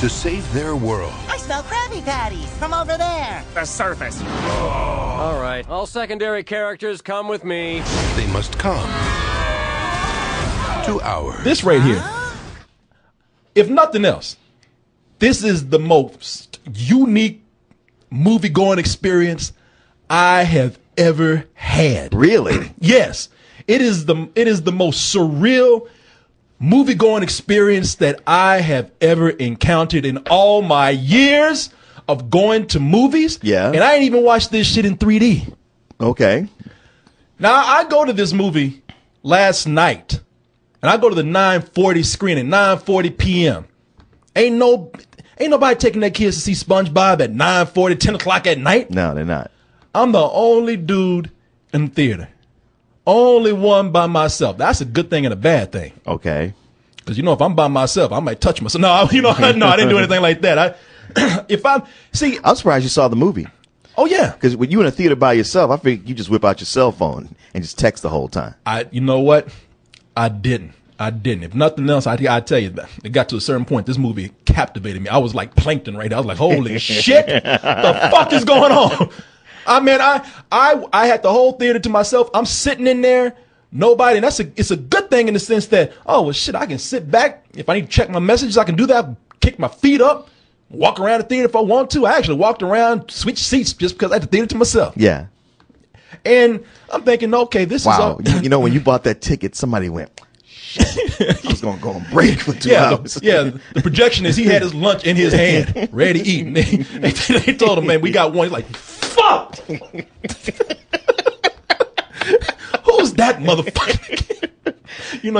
to save their world. I smell Krabby Patties from over there. The surface. All right, all secondary characters come with me. They must come to ours. This right here, if nothing else, this is the most unique movie-going experience I have ever had. Really? Yes. It is the most surreal movie-going experience that I have ever encountered in all my years of going to movies. Yeah. And I ain't even watched this shit in 3D. Okay. Now, I go to this movie last night, and I go to the 9:40 screening, 9:40 p.m. Ain't nobody taking their kids to see SpongeBob at 9:40, 10 o'clock at night. No, they're not. I'm the only dude in the theater. Only one by myself. That's a good thing and a bad thing. Okay. Because, if I'm by myself, I might touch myself. No, no, I didn't do anything like that. I'm surprised you saw the movie. Oh, yeah. Because when you in a theater by yourself, I think you just whip out your cell phone and just text the whole time. You know what? I didn't. If nothing else, I tell you, it got to a certain point. This movie captivated me. I was like plankton right there. I was like, holy shit, the fuck is going on? I had the whole theater to myself. I'm sitting in there, nobody, and it's a good thing in the sense that, oh, well, shit, I can sit back. If I need to check my messages, I can do that, kick my feet up, walk around the theater if I want to. I actually walked around, switched seats just because I had the theater to myself. Yeah. And I'm thinking, okay, this is all. When you bought that ticket, somebody went, shit, I was going to go on break for 2 hours. The projection is he had his lunch in his hand, ready to eat. And they told him, man, we got one. He's like, fuck! Who's that motherfucker?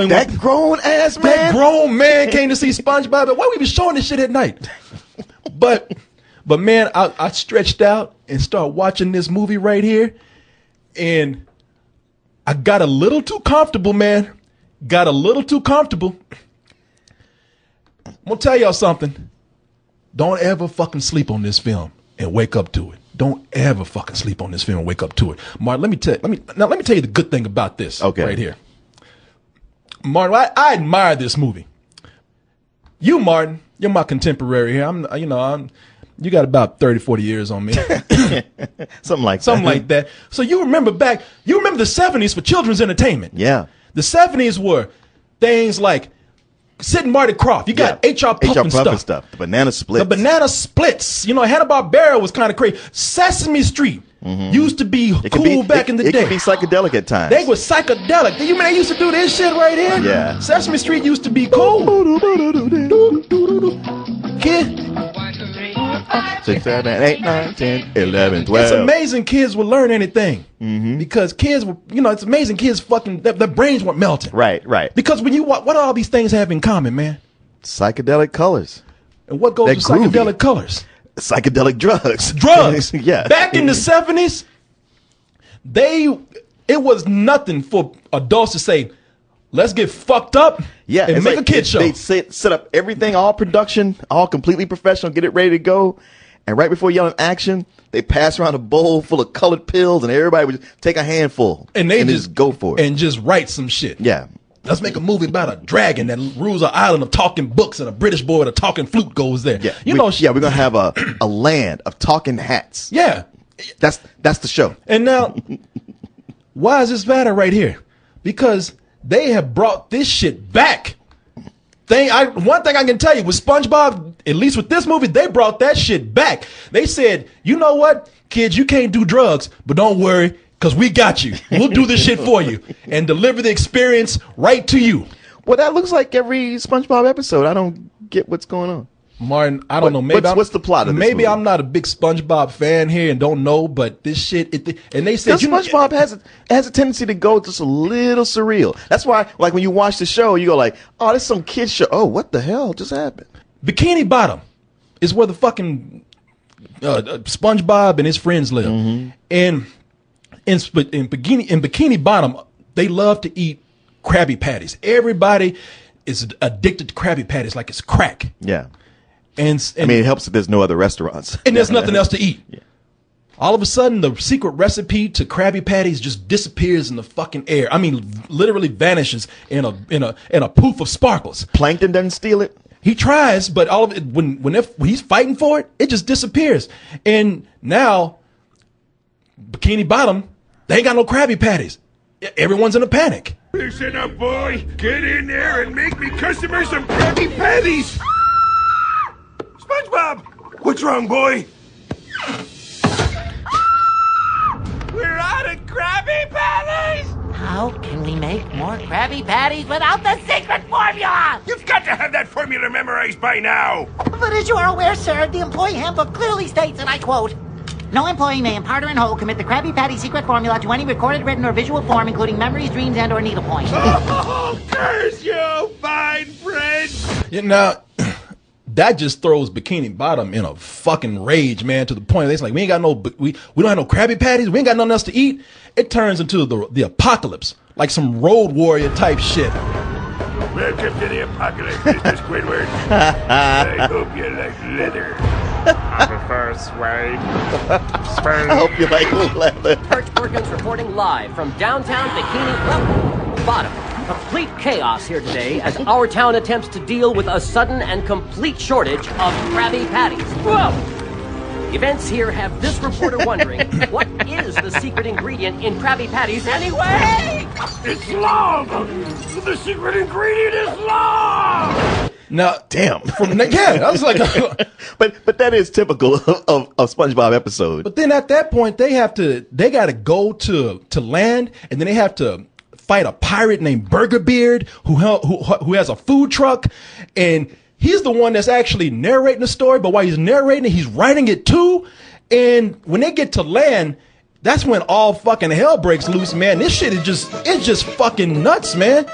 That grown ass man? That grown man came to see SpongeBob. Why we be showing this shit at night? But man, I stretched out and started watching this movie right here. And I got a little too comfortable, man. Got a little too comfortable. I'm going to tell y'all something. Don't ever fucking sleep on this film and wake up to it. Don't ever fucking sleep on this film and wake up to it. Martin, let me tell you the good thing about this right here. Martin, I admire this movie. You, Martin, you're my contemporary here. You got about 30, 40 years on me. Something like that. So you remember the 70s for children's entertainment. Yeah. The 70s were things like Sid and Marty Krofft. You got H.R. Puffin stuff. The Banana Splits. Hanna-Barbera was kind of crazy. Sesame Street used to be cool back in the day. It could be psychedelic at times. They were psychedelic. You mean they used to do this shit right here? Yeah. Sesame Street used to be cool. Kid. 6, 7, 8, 9, 10, 11, 12. It's amazing kids would learn anything. Because kids were, it's amazing kids fucking, their brains weren't melting. Right. Because when what do all these things have in common, man? Psychedelic colors. And what goes with psychedelic colors? Psychedelic drugs. Drugs. Yeah. Back in the 70s, it was nothing for adults to say, let's get fucked up and make a kid show. They set up everything, all production, all completely professional, get it ready to go. And right before yelling action, they pass around a bowl full of colored pills and everybody would just take a handful and they just go for it. And just write some shit. Yeah. Let's make a movie about a dragon that rules an island of talking books and a British boy with a talking flute goes there. Yeah. We're going to have a land of talking hats. Yeah. That's the show. And now, why is this matter right here? Because they have brought this shit back. One thing I can tell you with SpongeBob, at least with this movie, they brought that shit back. They said, you know what, kids, you can't do drugs, but don't worry, because we got you. We'll do this shit for you and deliver the experience right to you. Well, that looks like every SpongeBob episode. I don't get what's going on. Martin, I don't know. Maybe what's the plot of this movie? movie? I'm not a big SpongeBob fan here and don't know, but this shit, and they said SpongeBob has a tendency to go just a little surreal. That's why, like when you watch the show, you go like, "Oh, this is some kid show. Oh, what the hell just happened?" Bikini Bottom is where the fucking SpongeBob and his friends live, and in Bikini Bottom, they love to eat Krabby Patties. Everybody is addicted to Krabby Patties like it's crack. Yeah. And it helps that there's no other restaurants. And there's nothing else to eat. Yeah. All of a sudden, the secret recipe to Krabby Patties just disappears in the fucking air. I mean, literally vanishes in a poof of sparkles. Plankton doesn't steal it? He tries, but all of it, when he's fighting for it, it just disappears. And now, Bikini Bottom, they ain't got no Krabby Patties. Everyone's in a panic. Listen up, boy. Get in there and make me customers some Krabby Patties. SpongeBob, what's wrong, boy? We're out of Krabby Patties. How can we make more Krabby Patties without the secret formula? You've got to have that formula memorized by now. But as you are aware, sir, the employee handbook clearly states, and I quote, "No employee may in part or in whole commit the Krabby Patty secret formula to any recorded, written, or visual form, including memories, dreams, and or needlepoint." Oh, curse you, fine friend. You know, that just throws Bikini Bottom in a fucking rage, man, to the point that it's like, we ain't got no, we don't have no Krabby Patties, we ain't got nothing else to eat. It turns into the apocalypse, like some Road Warrior type shit. Welcome to the apocalypse, Mr. Squidward. I hope you like leather. I prefer suede. I hope you like leather. Kurt Perkins reporting live from downtown Bottom. Complete chaos here today as our town attempts to deal with a sudden and complete shortage of Krabby Patties. Whoa! Events here have this reporter wondering, what is the secret ingredient in Krabby Patties anyway? It's love. The secret ingredient is love. Now, Damn. Yeah, I was like, But that is typical of SpongeBob episode. but then at that point they got to go to land, and then they have to fight a pirate named Burger Beard who has a food truck, and he's the one that's actually narrating the story, but while he's narrating it, he's writing it too. And when they get to land, that's when all fucking hell breaks loose, man. This shit is just fucking nuts, man.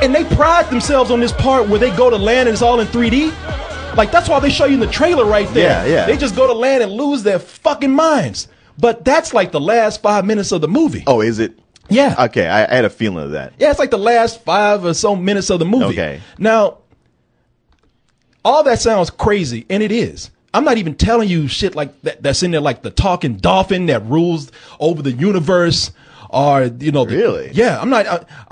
And they pride themselves on this part where they go to land and it's all in 3D. Like, that's why they show you in the trailer right there. Yeah. They just go to land and lose their fucking minds. But that's like the last 5 minutes of the movie. Oh, is it? Yeah. Okay, I had a feeling of that. Yeah, it's like the last 5 or so minutes of the movie. Okay. Now, all that sounds crazy, and it is. I'm not even telling you shit like that's in there, like the talking dolphin that rules over the universe, or Really? Yeah, I'm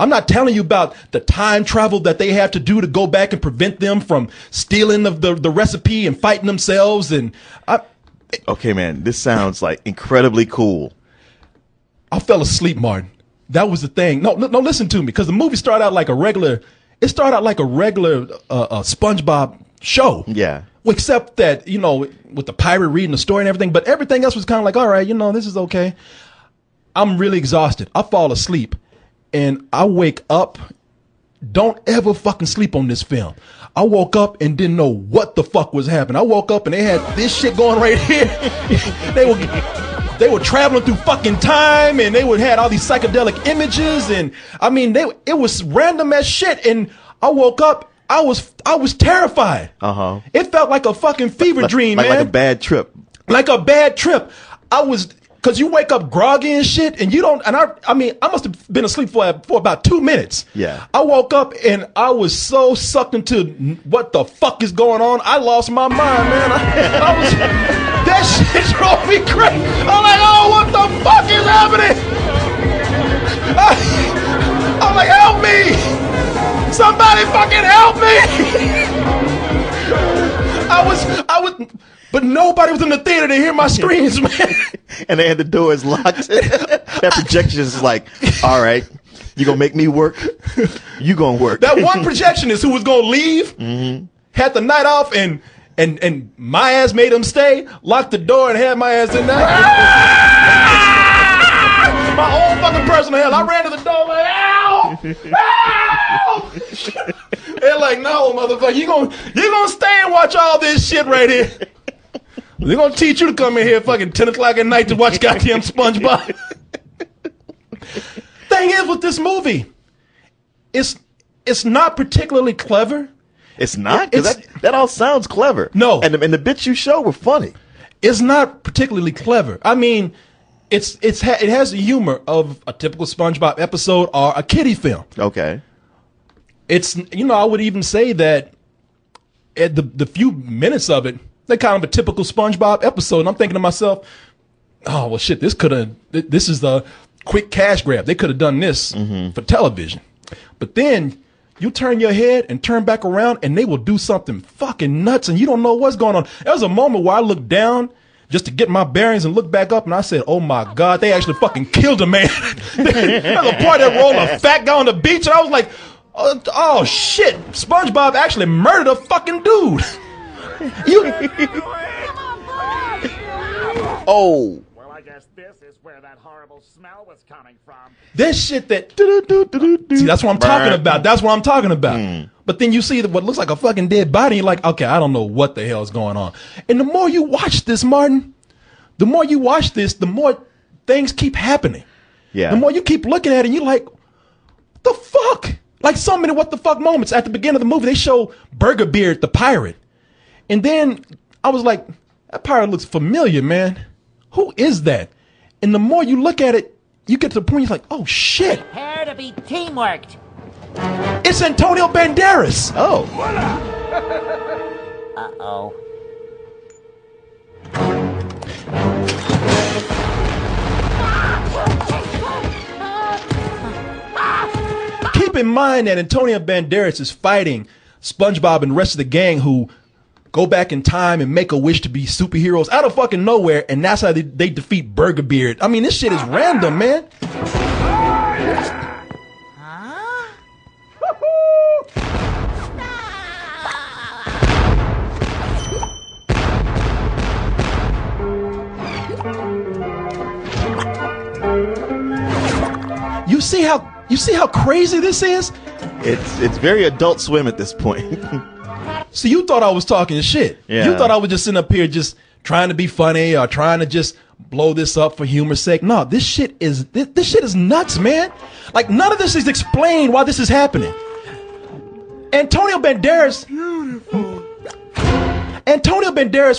not telling you about the time travel that they have to do to go back and prevent them from stealing the recipe and fighting themselves. And Okay, man, this sounds like incredibly cool. I fell asleep, Martin. That was the thing. No, listen to me, because the movie started out like a regular. It started out like a regular SpongeBob show. Yeah. Except that, with the pirate reading the story and everything, but everything else was kind of like, all right, this is okay. I'm really exhausted. I fall asleep and I wake up. Don't ever fucking sleep on this film. I woke up and didn't know what the fuck was happening. I woke up and they had this shit going right here. They were traveling through fucking time, and they had all these psychedelic images, and I mean, it was random as shit. And I woke up, I was terrified. It felt like a fucking fever dream, man. Like a bad trip. Like a bad trip. Cause you wake up groggy and shit, and you don't. And I mean, I must have been asleep for about 2 minutes. Yeah. I woke up and I was so sucked into what the fuck is going on. I lost my mind, man. That shit drove me crazy. I'm like, oh, what the fuck is happening? I'm like, help me! Somebody fucking help me! I was, but nobody was in the theater to hear my screams, man. And they had the doors locked. That projection is like, all right, you gonna make me work? You gonna work. That one projectionist who was gonna leave, had the night off, and my ass made him stay, locked the door, and had my ass in there. My whole fucking personal hell. I ran to the door like, ow! Ow! They're like, no, motherfucker, you gonna stay and watch all this shit right here. They're gonna teach you to come in here fucking 10 o'clock at night to watch goddamn SpongeBob. Thing is with this movie, it's not particularly clever. It's not? 'Cause that all sounds clever. No. And the bits you show were funny. It's not particularly clever. I mean, it has the humor of a typical SpongeBob episode or a kiddie film. Okay. It's, I would even say that at the few minutes of it, they're kind of a typical SpongeBob episode. And I'm thinking to myself, oh, well, shit, this is the quick cash grab. They could have done this for television. But then You turn your head and turn back around, and they will do something fucking nuts, and you don't know what's going on. There was a moment where I looked down just to get my bearings and look back up, and I said, oh my God, they actually fucking killed a man. There's a part that rolled a fat guy on the beach, and I was like, oh shit, SpongeBob actually murdered a fucking dude. Oh. Well, I guess this is where that horrible smell was coming from. This shit that, see, that's what I'm talking about. That's what I'm talking about. But then you see what looks like a fucking dead body, and you're like, okay, I don't know what the hell is going on. And the more you watch this, Martin, the more you watch this, the more things keep happening. Yeah. The more you keep looking at it, you're like, the fuck? Like so many what the fuck moments. At the beginning of the movie, they show Burger Beard, the pirate. And then I was like, that pirate looks familiar, man. Who is that? And the more you look at it, you get to the point you're like, oh shit. Prepare to be teamworked. It's Antonio Banderas. Oh. Uh-oh. Keep in mind that Antonio Banderas is fighting SpongeBob and the rest of the gang who go back in time and make a wish to be superheroes out of fucking nowhere, and that's how they defeat Burger Beard. I mean, this shit is random, man. Huh? You see how crazy this is? It's very Adult Swim at this point. So you thought I was talking shit. Yeah. You thought I was just sitting up here just trying to be funny or trying to just blow this up for humor's sake. No, this shit is nuts, man. Like none of this is explained why this is happening. Antonio Banderas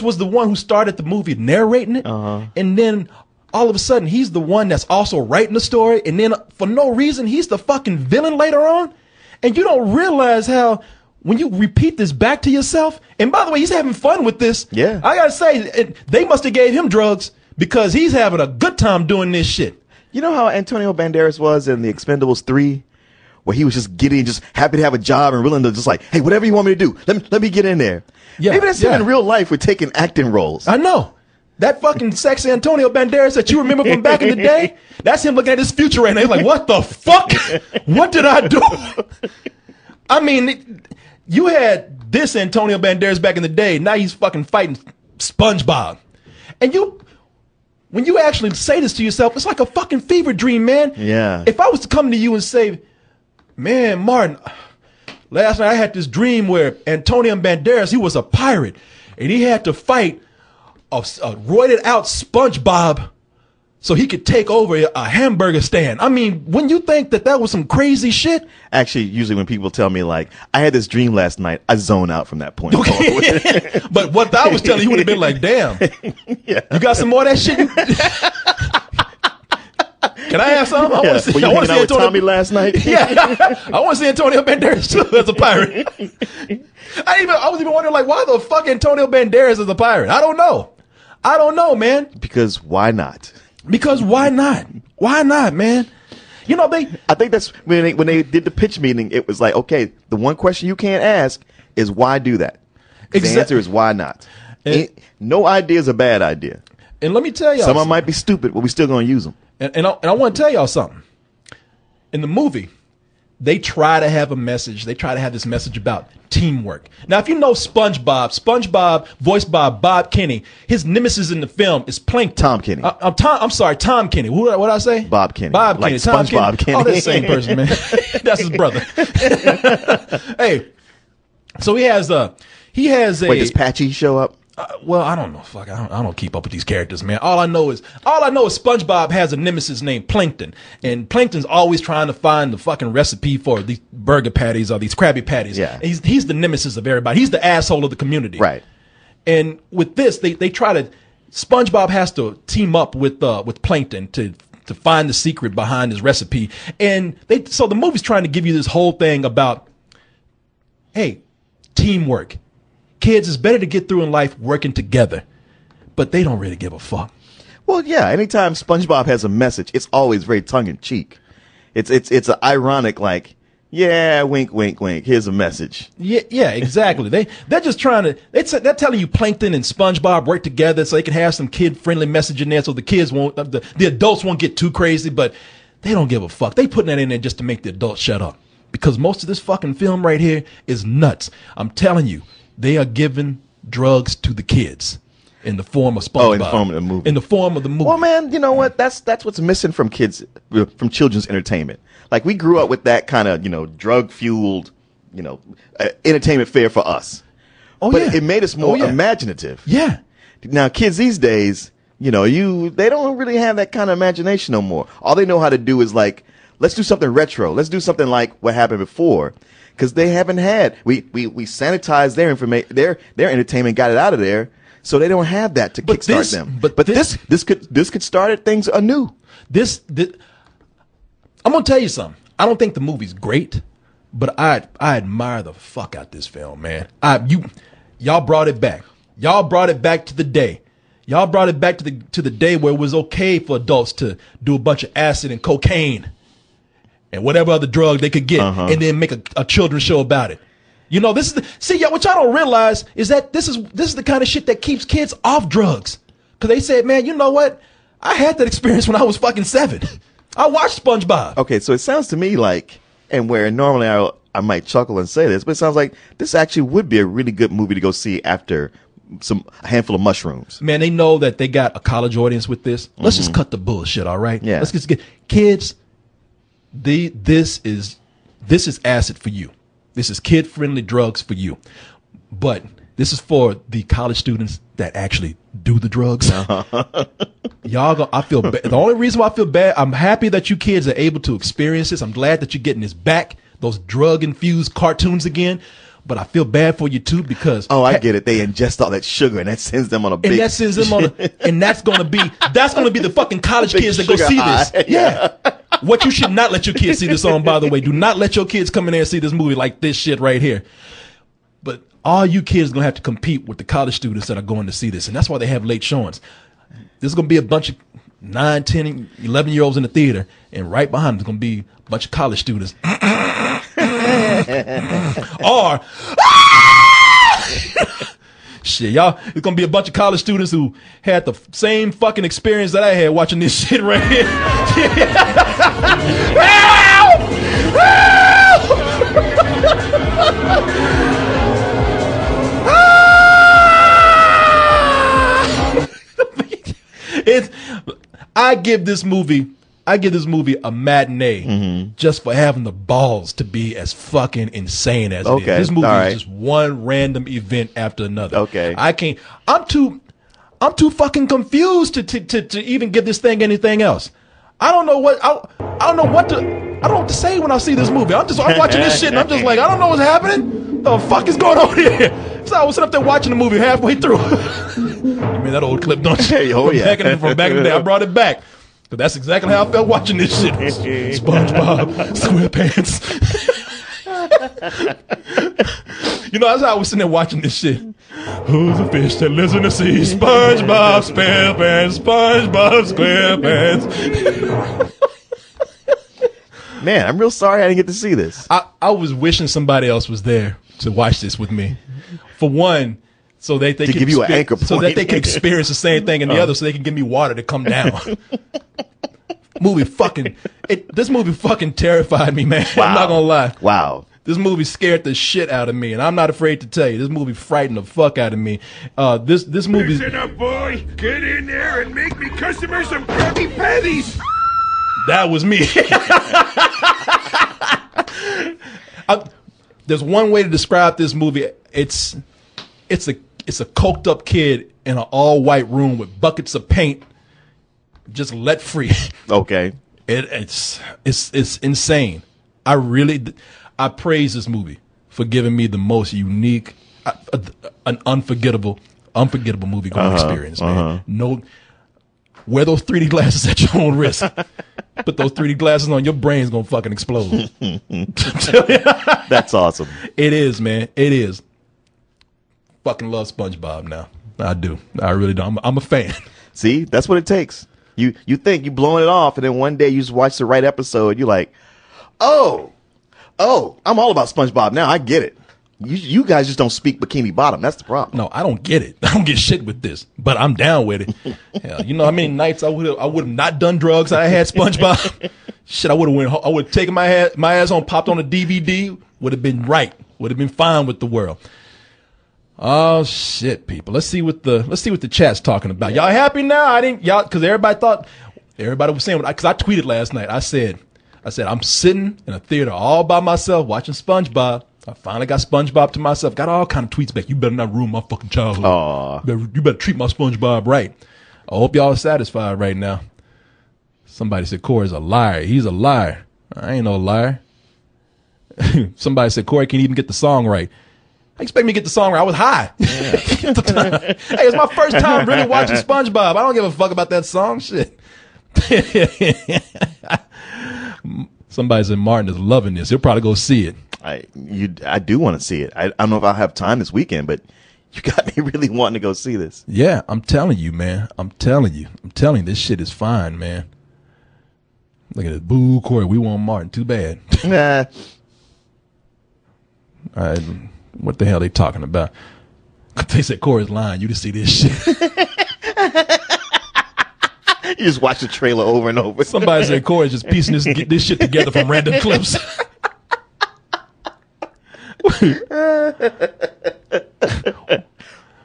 was the one who started the movie narrating it. And then all of a sudden he's the one that's also writing the story, and then for no reason he's the fucking villain later on. And you don't realize how when you repeat this back to yourself, and by the way, he's having fun with this. Yeah. I gotta say, they must have gave him drugs because he's having a good time doing this shit. You know how Antonio Banderas was in The Expendables 3? Where he was just giddy, just happy to have a job and willing to just like, hey, whatever you want me to do, let me get in there. Yeah, Maybe that's him in real life with taking acting roles. I know. That fucking sexy Antonio Banderas that you remember from back in the day, that's him looking at his future right now. He's like, what the fuck? What did I do? I mean, you had this Antonio Banderas back in the day. Now he's fucking fighting SpongeBob. And when you actually say this to yourself, it's like a fucking fever dream, man. Yeah. If I was to come to you and say, man, Martin, last night I had this dream where Antonio Banderas, he was a pirate, and he had to fight a roided out SpongeBob so he could take over a hamburger stand. I mean, wouldn't you think that was some crazy shit? Actually, usually when people tell me like, I had this dream last night, I zone out from that point. Okay. But what I was telling you would have been like, damn, yeah. You got some more of that shit? Can I have some? I want to see. Were you hanging out with Tommy last night? Yeah, I want to see Antonio Banderas too as a pirate. I was even wondering like, why the fuck Antonio Banderas is a pirate? I don't know, man. Because why not? Because why not? Why not, man? You know, I think that's when they did the pitch meeting. It was like, okay, the one question you can't ask is why do that? The answer is why not. No idea is a bad idea. And let me tell y'all, some of them might be stupid, but we still gonna use them. And I want to tell y'all something. In the movie, they try to have a message. They try to have this message about teamwork. Now, if you know SpongeBob, voiced by Bob Kenny, his nemesis in the film is Plankton. Tom Kenny. I'm sorry, Tom Kenny. What did I say? Bob Kenny. Bob like Kenny. Tom SpongeBob Kenny. Oh, that's the same person, man. That's his brother. Hey, so he has a. Wait, does Patchy show up? Well, I don't know. Fuck, I don't keep up with these characters, man. All I know is SpongeBob has a nemesis named Plankton, and Plankton's always trying to find the fucking recipe for these burger patties or these Krabby Patties. Yeah, and he's the nemesis of everybody. He's the asshole of the community. Right. And with this, they try to. SpongeBob has to team up with Plankton to find the secret behind his recipe, and so the movie's trying to give you this whole thing about, hey, teamwork. Kids, it's better to get through in life working together, but they don't really give a fuck. Well, yeah. Anytime SpongeBob has a message, it's always very tongue in cheek. It's an ironic, like, Yeah, wink, wink, wink. Here's a message. Yeah, exactly. They're just trying to. They're telling you Plankton and SpongeBob work together so they can have some kid friendly message in there, so the kids won't, the adults won't get too crazy. But they don't give a fuck. They putting that in there just to make the adults shut up, because most of this fucking film right here is nuts. I'm telling you, they are giving drugs to the kids in the form of SpongeBob. Oh, in the form of the movie. In the form of the movie. Well, man, you know what? That's what's missing from children's entertainment. Like, we grew up with that kind of, drug fueled, entertainment fare for us. Oh, but yeah. it made us more imaginative. Yeah. Now, kids these days, they don't really have that kind of imagination no more. All they know how to do is like, let's do something retro. Let's do something like what happened before, because they haven't had. We sanitized their information, their entertainment, got it out of there, so they don't have that to kickstart them. But this could start things anew. This I'm gonna tell you something. I don't think the movie's great, but I admire the fuck out this film, man. Y'all brought it back. Y'all brought it back to the day. Y'all brought it back to the day where it was okay for adults to do a bunch of acid and cocaine and whatever other drug they could get, and then make a children's show about it. This is what y'all don't realize is that this is the kind of shit that keeps kids off drugs. Cause they said, man, you know what? I had that experience when I was fucking 7. I watched SpongeBob. Okay, so it sounds to me like, and where normally I might chuckle and say this, but it sounds like this actually would be a really good movie to go see after a handful of mushrooms. Man, they know that they got a college audience with this. Let's just cut the bullshit, all right? Yeah. Let's just get kids. This is acid for you. This is kid friendly drugs for you. But this is for the college students that actually do the drugs. I feel bad. The only reason why I feel bad, I'm happy that you kids are able to experience this. I'm glad that you're getting this back, those drug infused cartoons again. But I feel bad for you too, because I get it. They ingest all that sugar, and that sends them on a big. And that sends them on, and that's gonna be the fucking college kids that go see this. Yeah. What you should not let your kids see this on, by the way. Do not let your kids come in there and see this movie like this shit right here. But all you kids are gonna have to compete with the college students that are going to see this, and that's why they have late showings. There's gonna be a bunch of 9, 10, 11-year-olds in the theater, and right behind them is gonna be a bunch of college students. Or shit, y'all, it's gonna be a bunch of college students who had the same fucking experience that I had watching this shit right here. I give this movie a matinee just for having the balls to be as fucking insane as it is. This movie is just one random event after another. Okay. I'm too fucking confused to even give this thing anything else. I don't know what to say when I see this movie. I'm watching this shit and I'm just like, I don't know what's happening. The fuck is going on here? So I was sitting up there watching the movie halfway through. You mean that old clip, don't you? Oh yeah. From back in the day, I brought it back. But that's exactly how I felt watching this shit. SpongeBob SquarePants. That's how I was sitting there watching this shit. Who's the fish that lives in the sea? SpongeBob SquarePants. SpongeBob SquarePants. Man, I'm real sorry I didn't get to see this. I was wishing somebody else was there to watch this with me. For one, so they could give you an anchor point. So that they can experience the same thing in the other, so they can give me water to come down. This movie fucking terrified me, man. Wow. I'm not gonna lie. Wow. This movie scared the shit out of me, and I'm not afraid to tell you, this movie frightened the fuck out of me. This movie. Listen up, boy. Get in there and make me customers some Krabby Patties. That was me. There's one way to describe this movie. It's a coked up kid in an all white room with buckets of paint, just let free. Okay, it's insane. I praise this movie for giving me the most unique, an unforgettable movie going experience, man. No, wear those 3D glasses at your own risk. Put those 3D glasses on, your brain's gonna fucking explode. That's awesome. It is, man. It is. Fucking love SpongeBob now. I do. I really do. I'm a fan. See, that's what it takes. You think you blowing it off, and then one day you just watch the right episode. You're like, oh, Oh, I'm all about SpongeBob now. I get it. You guys just don't speak Bikini Bottom. That's the problem. No, I don't get it. I don't get shit with this, but I'm down with it. Hell, you know how many nights I would have not done drugs. I had SpongeBob. Shit, I would have taken my ass on, popped on a DVD. Would have been right. Would have been fine with the world. Oh shit, people. Let's see what the chat's talking about. Y'all happy now? Because everybody was saying, because I tweeted last night. I said I'm sitting in a theater all by myself watching SpongeBob. I finally got SpongeBob to myself. Got all kind of tweets back. You better not ruin my fucking childhood. Aww. You better treat my SpongeBob right. I hope y'all are satisfied right now. Somebody said Corey's a liar. He's a liar. I ain't no liar. Somebody said Corey can't even get the song right. I expect me to get the song right. I was high. Yeah. Hey, it's my first time really watching SpongeBob. I don't give a fuck about that song. Shit. Somebody said Martin is loving this. He'll probably go see it. I do want to see it. I don't know if I'll have time this weekend, but you got me really wanting to go see this. Yeah, I'm telling you, man. I'm telling you, this shit is fine, man. Look at this. Boo, Corey, we want Martin. Too bad. Nah. All right, what the hell are they talking about? They said Corey's lying. You to see this shit. You just watch the trailer over and over. Somebody said Corey's just piecing this shit together from random clips.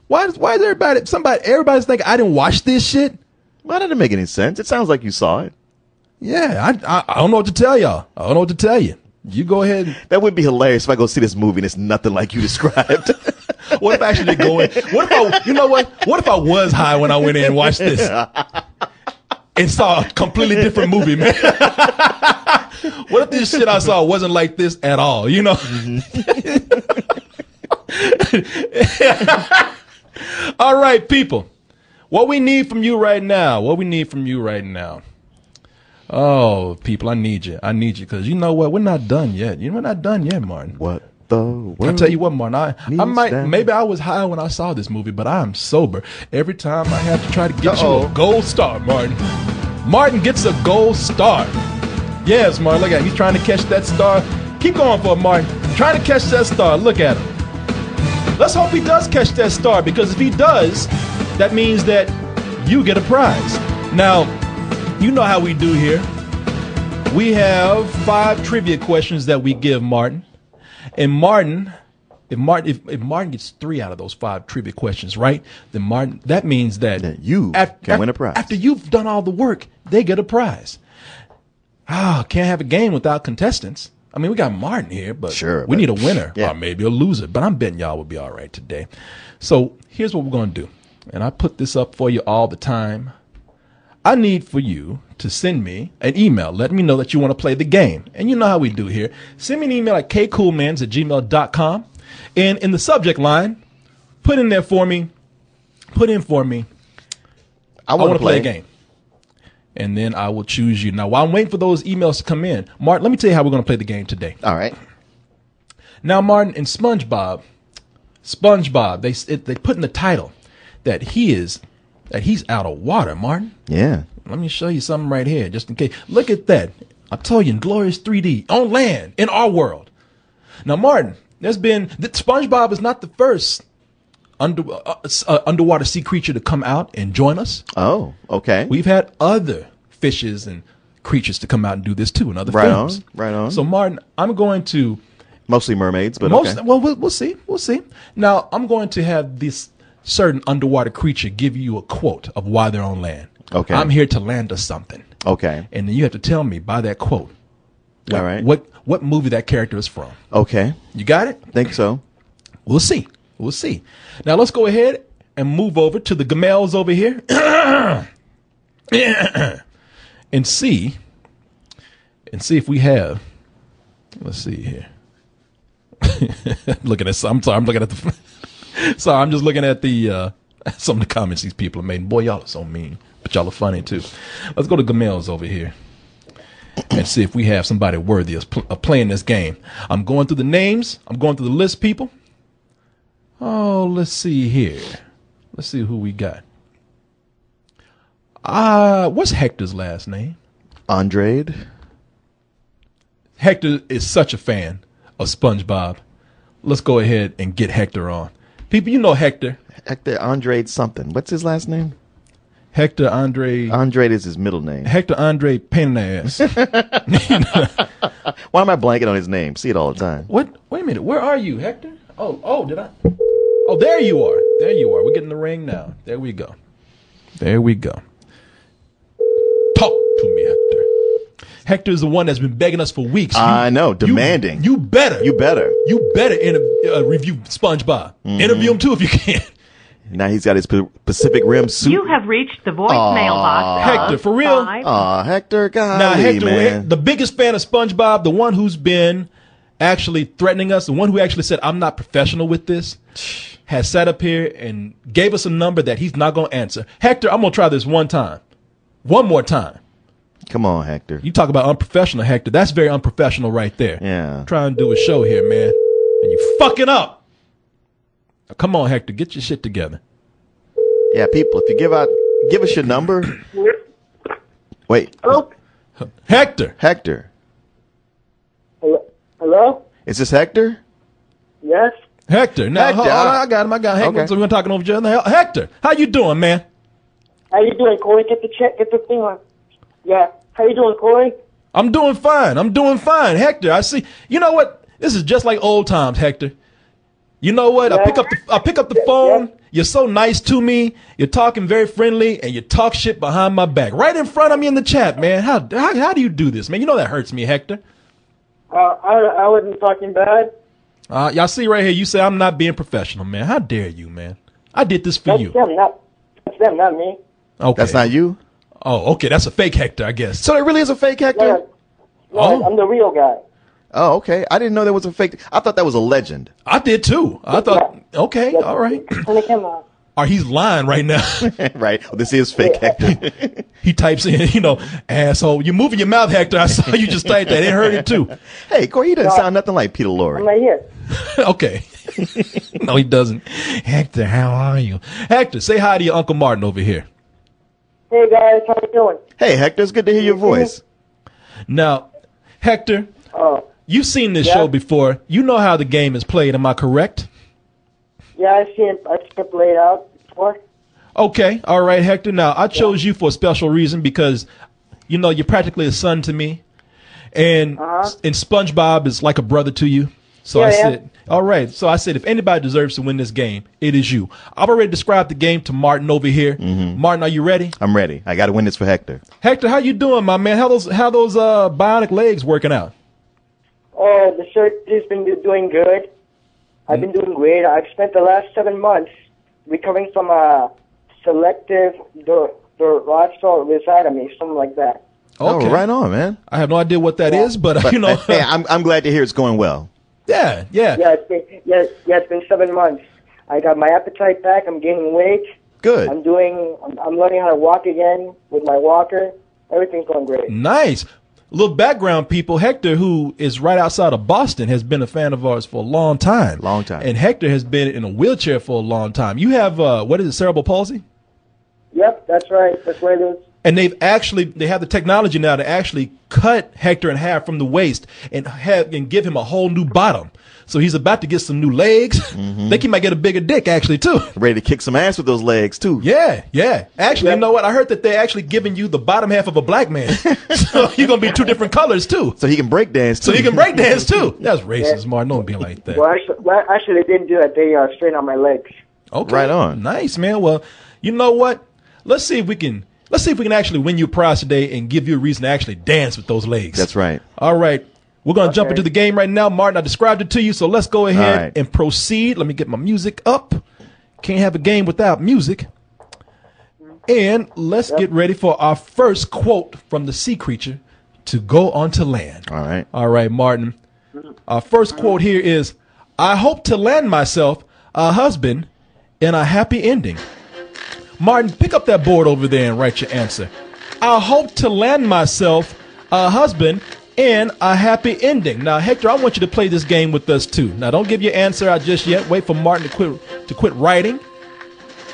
Why is everybody's thinking I didn't watch this shit? Why didn't it make any sense? It sounds like you saw it. Yeah, I don't know what to tell y'all. I don't know what to tell you. You go ahead. That would be hilarious if I go see this movie and it's nothing like you described. What if I actually did go in? What if I was high when I went in and watched this? And saw a completely different movie, man. What if this shit I saw wasn't like this at all, you know? All right, people. What we need from you right now. Oh, people, I need you. Because you know what? We're not done yet. We're not done yet, Martin. What the world? I tell you what, Martin, maybe I was high when I saw this movie, but I'm sober. Every time I have to try to get you a gold star, Martin. Martin gets a gold star. Yes, Martin, look at him. He's trying to catch that star. Keep going for it, Martin. Trying to catch that star. Look at him. Let's hope he does catch that star, because if he does, that means that you get a prize. Now, you know how we do here. We have 5 trivia questions that we give Martin. And Martin, if Martin gets 3 out of those 5 trivia questions right, then Martin, that means that you can win a prize. After you've done all the work, they get a prize. Can't have a game without contestants. I mean, we got Martin here, but we need a winner or maybe a loser. But I'm betting y'all will be all right today. So here's what we're going to do. And I put this up for you all the time. I need for you to send me an email. Let me know that you want to play the game. And you know how we do here. Send me an email at kcoolmans@gmail.com. And in the subject line, put in for me, I want to play a game. And then I will choose you. Now, while I'm waiting for those emails to come in, Martin, let me tell you how we're going to play the game today. All right. Now, Martin, in SpongeBob, they put in the title that he's out of water, Martin. Yeah. Let me show you something right here, just in case. Look at that. I told you, in glorious 3D, on land, in our world. Now, Martin, SpongeBob is not the first underwater sea creature to come out and join us. Oh, okay. We've had other fishes and creatures to come out and do this too in other films. Right on. So, Martin, I'm going to... Mostly mermaids, but okay. Well, we'll see. Now, I'm going to have this certain underwater creature give you a quote of why they're on land. Okay. I'm here to land us something. Okay. And then you have to tell me by that quote. All right. What movie that character is from. Okay. You got it? Think so. We'll see. Now let's go ahead and move over to the Gamels over here. and see if we have. Let's see here. Looking at some. I'm sorry. I'm looking at the. Sorry, I'm just looking at the some of the comments these people have made. Boy, y'all are so mean, but y'all are funny too. Let's go to Gamels over here and see if we have somebody worthy of playing this game. I'm going through the names. I'm going through the list, people. Oh, let's see here. Let's see who we got. What's Hector's last name? Andrade. Hector is such a fan of SpongeBob. Let's go ahead and get Hector on. People, you know Hector. Hector Andre something. What's his last name? Hector Andre. Andre is his middle name. Hector Andre Pain in the Ass. Why am I blanking on his name? See it all the time. What? Wait a minute. Where are you, Hector? Oh, did I? Oh, there you are. There you are. We're getting the ring now. There we go. There we go. Talk to me, Hector. Hector is the one that's been begging us for weeks. I know, demanding. You better. You better. You better review SpongeBob. Interview him too if you can. Now he's got his Pacific Rim suit. You have reached the voicemail box. Hector, for real? Aw, Hector, golly, Now, Hector, man. the biggest fan of SpongeBob, the one who's been actually threatening us, the one who actually said, I'm not professional with this, has sat up here and gave us a number that he's not going to answer. Hector, I'm going to try this one time. One more time. Come on, Hector. You talk about unprofessional, Hector. That's very unprofessional right there. Yeah. Trying to do a show here, man. And you fucking up. Now, come on, Hector. Get your shit together. Yeah, people, if you give us your number. Wait. Hello? Hector. Hector. Hello? Is this Hector? Yes? Hector. Now, Hector. hold on, I got him. Hector. Okay. So we're talking over each other. Hector, how you doing, man? How you doing, Corey? Get the thing on. Yeah. How you doing, Corey? I'm doing fine. Hector, I see. You know what? This is just like old times, Hector. You know what? Yeah. I pick up the phone. Yeah. You're so nice to me. You're talking very friendly, and you talk shit behind my back, right in front of me in the chat, man. How do you do this, man? You know that hurts me, Hector. I wasn't talking bad. Y'all see right here. You say I'm not being professional, man. How dare you, man? I did this for you. That's them, not me. Okay. That's not you? Oh, okay. That's a fake Hector, I guess. So there really is a fake Hector? Yeah, Oh. I'm the real guy. Oh, okay. I didn't know there was a fake. I thought that was a legend. I did too. I thought, okay, Yeah. all right. Turn the camera on. Or he's lying right now. Right. Well, this is fake Hector. He types in, asshole. You're moving your mouth, Hector. I saw you just typed that. It heard it too. Hey, Corey, he doesn't sound nothing like Peter Lorre. I'm right here. Okay. No, he doesn't. Hector, how are you? Hector, say hi to your Uncle Martin over here. Hey, guys. How you doing? Hey, Hector, it's good to hear your voice. Now, Hector, you've seen this Yeah. show before. You know how the game is played. Am I correct? Yeah, I've seen it laid out before. Okay. All right, Hector. Now, I chose you for a special reason because, you're practically a son to me. And SpongeBob is like a brother to you. So I said, all right. So I said, if anybody deserves to win this game, it is you. I've already described the game to Martin over here. Mm-hmm. Martin, are you ready? I'm ready. I got to win this for Hector. Hector, how you doing, my man? How those bionic legs working out? Oh, the surgery's been doing good. I've been doing great. I've spent the last 7 months recovering from a selective rhizotomy, something like that. Okay. Oh, right on, man. I have no idea what that is, but Hey, I'm glad to hear it's going well. Yeah. Yeah, it's been 7 months. I got my appetite back. I'm gaining weight. Good. I'm learning how to walk again with my walker. Everything's going great. Nice. A little background, people. Hector, who is right outside of Boston, has been a fan of ours for a long time. Long time. And Hector has been in a wheelchair for a long time. You have, what is it, cerebral palsy? Yep, that's right. That's what it is. And they have the technology now to actually cut Hector in half from the waist and give him a whole new bottom. So he's about to get some new legs. Mm-hmm. Think he might get a bigger dick, actually, too. Ready to kick some ass with those legs, too. Yeah. Actually, you know what? I heard that they're actually giving you the bottom half of a black man. So you're going to be 2 different colors, too. So he can break dance, too. That's racist, Martin. Don't be like that. Well, actually, they didn't do that. They straightened out my legs. Okay. Right on. Nice, man. Well, you know what? Let's see if we can actually win you a prize today and give you a reason to actually dance with those legs. That's right. All right. We're going to jump into the game right now. Martin, I described it to you, so let's go ahead and proceed. Let me get my music up. Can't have a game without music. And let's get ready for our first quote from the sea creature to go onto land. All right, Martin. Our first quote here is, I hope to land myself a husband in a happy ending. Martin, pick up that board over there and write your answer. I hope to land myself a husband in a happy ending. Now, Hector, I want you to play this game with us too. Now, don't give your answer out just yet. Wait for Martin to quit writing.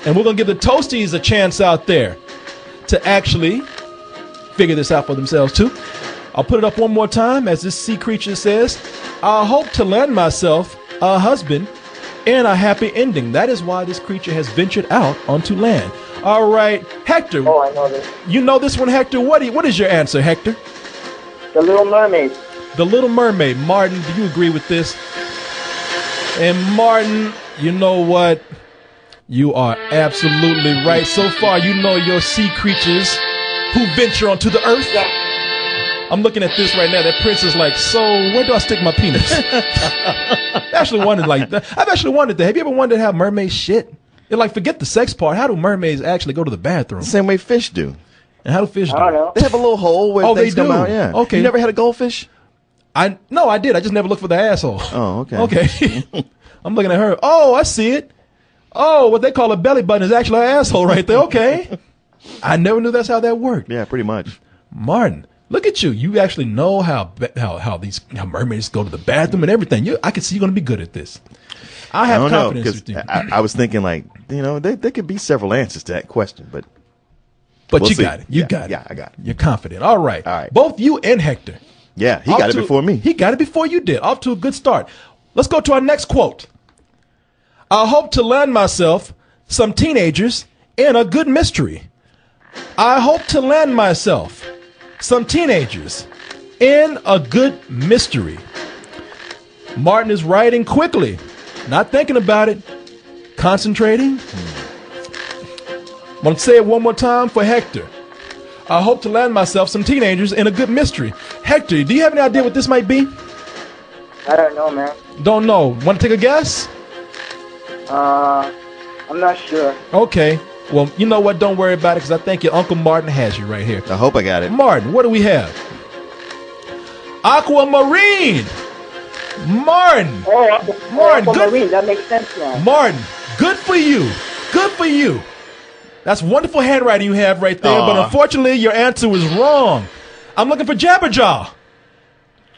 And we're going to give the Toasties a chance out there to actually figure this out for themselves too. I'll put it up one more time as this sea creature says, I hope to land myself a husband and a happy ending. That is why this creature has ventured out onto land. All right, Hector. Oh, I know this. You know this one, Hector. What is your answer, Hector? The Little Mermaid. The Little Mermaid. Martin, do you agree with this? And Martin, you know what? You are absolutely right. So far, you know your sea creatures who venture onto the earth. Yeah. I'm looking at this right now. That prince is like, so where do I stick my penis? I've actually wondered that. Have you ever wondered how mermaids shit? You're like, forget the sex part. How do mermaids actually go to the bathroom? The same way fish do. And how do fish do? I don't know. They have a little hole where Oh, things they come do? out. Yeah. Okay. You never had a goldfish? No, I did. I just never looked for the asshole. Oh, okay. Okay. I'm looking at her. Oh, I see it. Oh, what they call a belly button is actually an asshole right there. Okay. I never knew that's how that worked. Yeah, pretty much. Martin, look at you. You actually know how mermaids go to the bathroom and everything. I can see you're going to be good at this. I have don't know, confidence with you. I was thinking there could be several answers to that question, but we'll you see. got it. You got it. Yeah, I got it. You're confident. All right. All right. Both you and Hector. Yeah, he got it before me. He got it before you did. Off to a good start. Let's go to our next quote. I hope to land myself some teenagers in a good mystery. I hope to land myself some teenagers in a good mystery. Martin is writing quickly, not thinking about it, concentrating. I'm going to say it one more time for Hector. I hope to land myself some teenagers in a good mystery. Hector, do you have any idea what this might be? I don't know, man. Don't know. Want to take a guess? I'm not sure. Okay. Well, you know what? Don't worry about it because I think your Uncle Martin has you right here. I hope I got it. Martin, what do we have? Aquamarine. Martin. Oh, Martin, good. Marine. That makes sense now. Martin, good for you. Good for you. That's wonderful handwriting you have right there, but unfortunately your answer was wrong. I'm looking for Jabberjaw.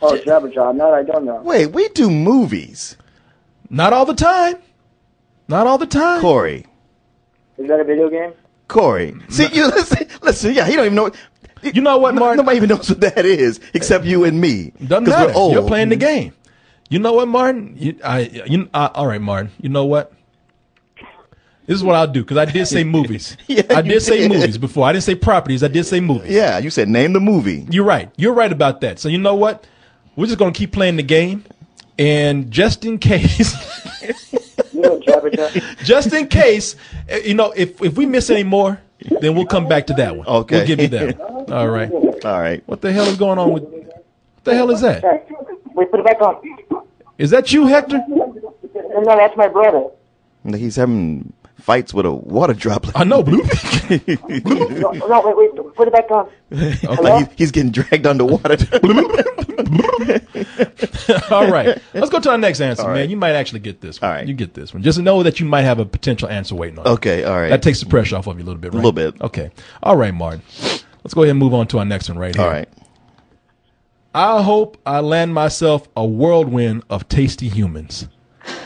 Oh, Jabberjaw. No, I don't know. Wait, we do movies. Not all the time. Not all the time. Corey. Is that a video game? Corey. See, you listen, yeah, he don't even know. You know what, Martin? Nobody even knows what that is except you and me. Doesn't Because matter. we're old. You're playing the game. You know what, Martin? All right, Martin. You know what? This is what I'll do because I did say movies. Yeah, I you did say did. movies before. I didn't say properties. I did say movies. Yeah, you said name the movie. You're right. You're right about that. So you know what? We're just going to keep playing the game. And just in case, You know Jabberjaw? just in case, if we miss any more, then we'll come back to that one. Okay. We'll give you that one. All right. All right. What the hell is going on with, what the hell is that? Wait, put it back on. Is that you, Hector? No, that's my brother. He's having fights with a water droplet. I know, Blue. No, wait, put it back on. Like he's getting dragged underwater. All right. Let's go to our next answer, All man. right. You might actually get this one. All right. You get this one. Just know that you might have a potential answer waiting on you. Okay, all right. That takes the pressure off of you a little bit, right? A little bit. Okay. All right, Martin. Let's go ahead and move on to our next one right here. All right. I hope I land myself a whirlwind of tasty humans.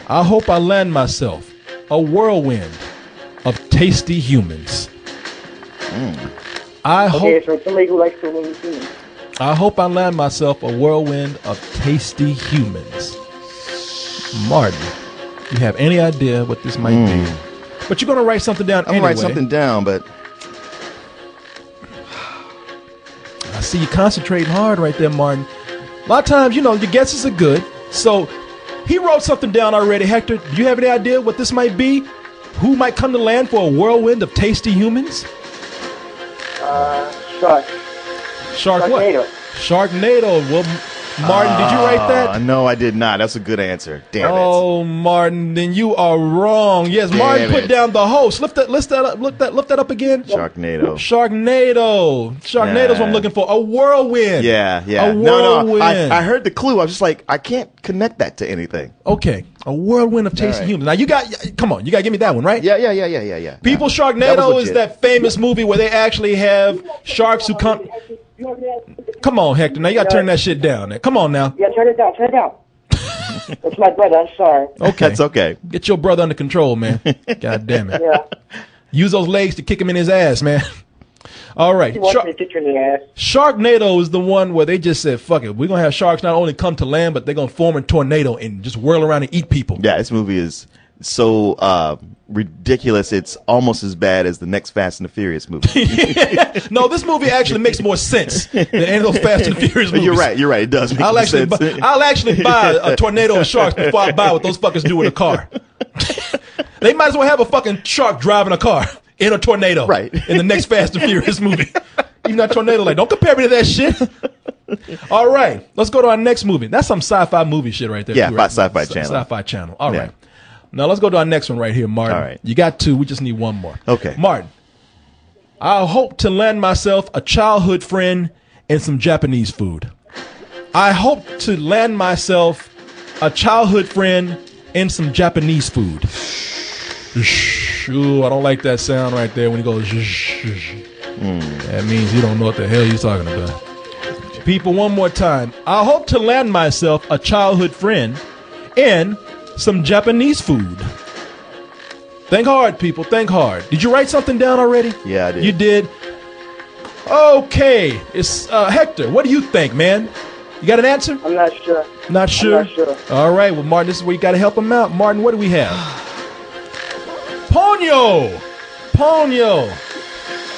I hope I land myself a whirlwind of tasty humans. I Okay, so somebody who likes to win humans. hope I land myself a whirlwind of tasty humans. Martin, you have any idea what this might be? But you're going to write something down I'm anyway. gonna write something down, but I see you concentrating hard right there, Martin. A lot of times, your guesses are good. So he wrote something down already. Hector, do you have any idea what this might be? Who might come to land for a whirlwind of tasty humans? Shark. Shark what? Sharknado. Sharknado. Well, Martin, did you write that? No, I did not. That's a good answer. Damn it. Oh, Martin, then you are wrong. Yes, Martin Damn put it. down the host. Lift that up again. Sharknado. Sharknado's what I'm looking for. A whirlwind. Yeah. A No. whirlwind. I heard the clue. I was just like, I can't connect that to anything. Okay, a whirlwind of tasty right. humans. Now you come on, you gotta give me that one, right? Yeah. People, That Sharknado was is legit. that famous movie where they actually have sharks who come. Come on, Hector. Now you gotta turn that shit down. There. Come on now. Yeah, turn it down. That's my brother. I'm sorry. Okay, That's okay. Get your brother under control, man. God damn it. Yeah. Use those legs to kick him in his ass, man. All right. She wants me to kick her in the ass. Sharknado is the one where they just said, fuck it. We're going to have sharks not only come to land, but they're going to form a tornado and just whirl around and eat people. Yeah, this movie is so ridiculous. It's almost as bad as the next Fast and the Furious movie. No, this movie actually makes more sense than any of those Fast and Furious movies. You're right. It does make I'll sense. actually buy a tornado of sharks before I buy what those fuckers do with a car. They might as well have a fucking shark driving a car in a tornado. Right. In the next Fast and Furious movie. Even that tornado, like, don't compare me to that shit. All right. Let's go to our next movie. That's some sci-fi movie shit right there. Yeah, too, right? Sci-Fi Channel. Sci-fi Channel. All Yeah. right. Now let's go to our next one right here, Martin. All right. You got two. We just need one more. Okay. Martin, I hope to land myself a childhood friend and some Japanese food. I hope to land myself a childhood friend and some Japanese food. Ooh, I don't like that sound right there when you go. That means you don't know what the hell you're talking about. People, one more time. I hope to land myself a childhood friend and some Japanese food. Think hard, people. Think hard. Did you write something down already? Yeah, I did. You did? Okay. It's Hector. What do you think, man? You got an answer? I'm not sure. Not sure? I'm not sure. All right. Well, Martin, this is where you got to help him out. Martin, what do we have? Ponyo! Ponyo!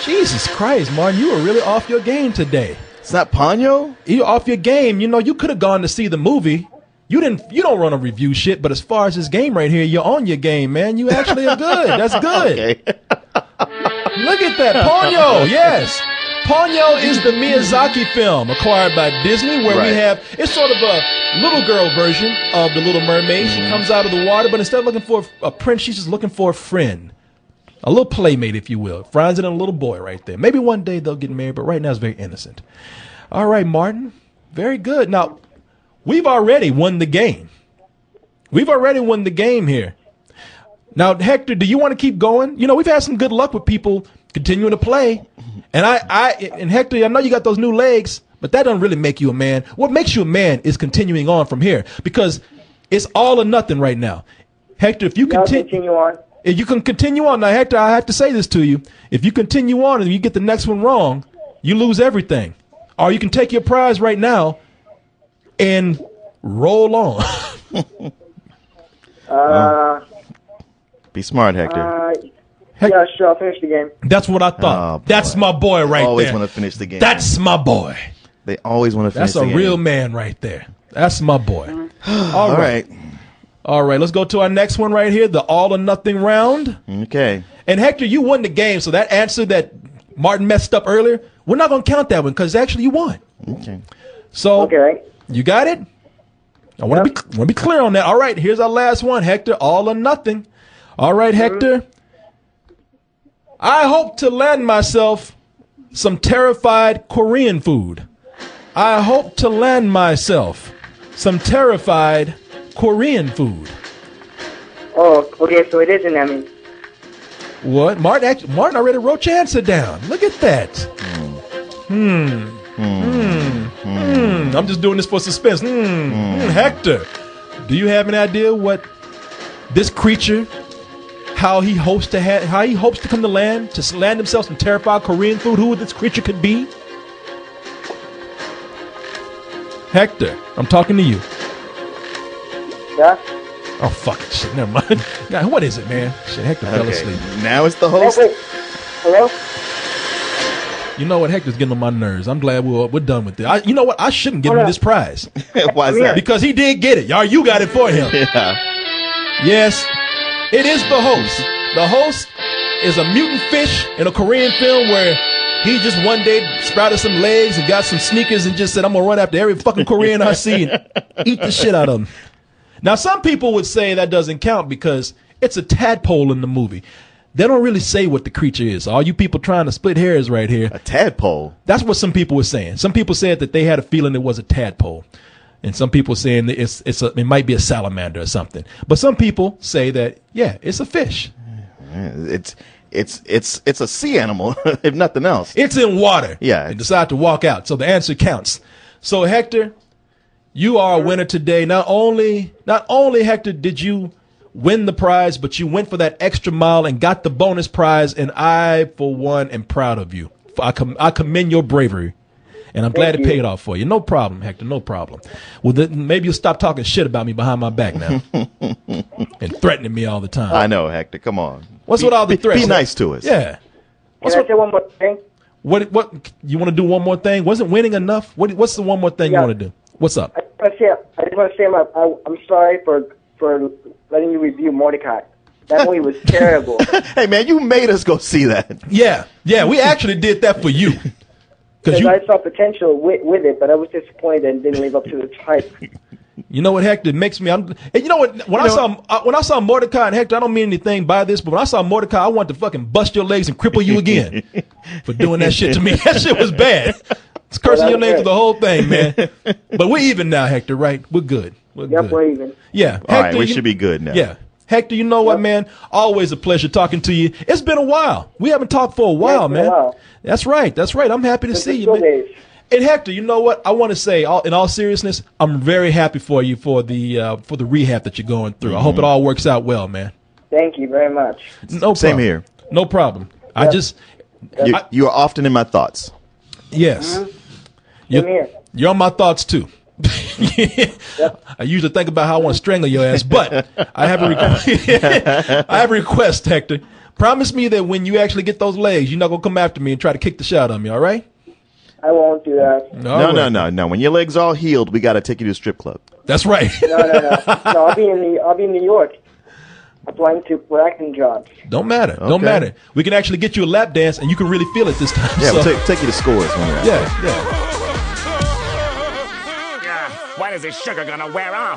Jesus Christ, Martin, you were really off your game today. It's not Ponyo? You're off your game. You know, you could have gone to see the movie. You don't run a review shit, but as far as this game right here, you're on your game, man. You actually are good. That's good. Okay. Look at that. Ponyo, yes. Ponyo is the Miyazaki film acquired by Disney where we have, it's sort of a little girl version of The Little Mermaid. She comes out of the water, but instead of looking for a prince, she's just looking for a friend. A little playmate, if you will. Franz and a little boy right there. Maybe one day they'll get married, but right now it's very innocent. All right, Martin. Very good. Now, we've already won the game. We've already won the game here. Now, Hector, do you want to keep going? You know, we've had some good luck with people continuing to play. And Hector, I know you got those new legs, but that doesn't really make you a man. What makes you a man is continuing on from here because it's all or nothing right now. Hector, if you continue on. If you can continue on. Now, Hector, I have to say this to you. If you continue on and you get the next one wrong, you lose everything. Or you can take your prize right now and roll on. Be smart, Hector. Yeah, sure. I'll finish the game. That's what I thought. That's my boy right always there. Want to finish the game. That's my boy. They always want to finish the game. That's a real man right there. That's my boy. All right. All right, let's go to our next one right here, the all or nothing round. Okay. And Hector, you won the game, so that answer that Martin messed up earlier, we're not going to count that one because actually you won. Okay. So you got it? I want to be clear on that. All right, here's our last one, Hector, all or nothing. All right, Hector. I hope to land myself some terrified Korean food. I hope to land myself some terrified Korean food. Oh, okay, so it is an Emmy. What? Martin already wrote your answer down. Look at that. I'm just doing this for suspense. Hector, do you have any idea what this creature, how he hopes to come to land, to land himself some terrified Korean food? Who this creature could be? Hector, I'm talking to you. Yeah? Oh, fuck it. Shit, never mind. God, what is it, man? Shit, Hector fell asleep. Now it's the host. Oh, wait. Hello? You know what? Hector's getting on my nerves. I'm glad we're done with this. You know what? I shouldn't give him this prize. Why is that? Because he did get it. Y'all, you got it for him. Yeah. Yes, it is the host. The host is a mutant fish in a Korean film where he just one day sprouted some legs and got some sneakers and just said, I'm going to run after every fucking Korean I see and eat the shit out of them. Now, some people would say that doesn't count because it's a tadpole in the movie. They don't really say what the creature is. All you people trying to split hairs right here. A tadpole? That's what some people were saying. Some people said that they had a feeling it was a tadpole. And some people saying that it might be a salamander or something. But some people say that, yeah, it's a fish. It's a sea animal, if nothing else. It's in water. Yeah. And decide to walk out. So the answer counts. So Hector, you are a winner today. Not only Hector did you win the prize, but you went for that extra mile and got the bonus prize. And I, for one, am proud of you. I commend your bravery. And I'm glad it you. paid off for you. No problem, Hector. No problem. Well, maybe you'll stop talking shit about me behind my back now and threatening me all the time. I know, Hector. Come on. What's with all the threats? Be nice to us. Yeah. Can I say one more thing? What you want to do? One more thing? Wasn't winning enough? What's the one more thing you want to do? What's up? I just want to say I'm sorry for letting you review Mordecai. That movie was terrible. Hey, man, you made us go see that. Yeah, we actually did that for you. Because I saw potential with it, but I was disappointed that it didn't live up to its hype. You know what, Hector? It makes me. And you know what? When I saw Mordecai and Hector, I don't mean anything by this, but when I saw Mordecai, I wanted to fucking bust your legs and cripple you again for doing that shit to me. That shit was bad. It's cursing your name through the whole thing, man. But we're even now, Hector. Right? We're good. We're even. Yeah. All right, we should be good now. Yeah. Hector, you know what, man? Always a pleasure talking to you. It's been a while. We haven't talked for a while, man. That's right. I'm happy to see you, man. Days. And Hector, you know what? I want to say, in all seriousness, I'm very happy for you for the rehab that you're going through. I hope it all works out well, man. Thank you very much. No problem. Same here. No problem. You are often in my thoughts. Yes. You're on my thoughts too. I usually think about how I want to strangle your ass, but I have a request, Hector. Promise me that when you actually get those legs, you're not gonna come after me and try to kick the shit out of me. All right? I won't do that. No. When your legs all healed, we got to take you to a strip club. That's right. No. I'll be in New York, applying for acting jobs. Don't matter. Okay. Don't matter. We can actually get you a lap dance, and you can really feel it this time. Yeah, we'll take you to Scores when you're out. Yeah. When is this sugar gonna wear off?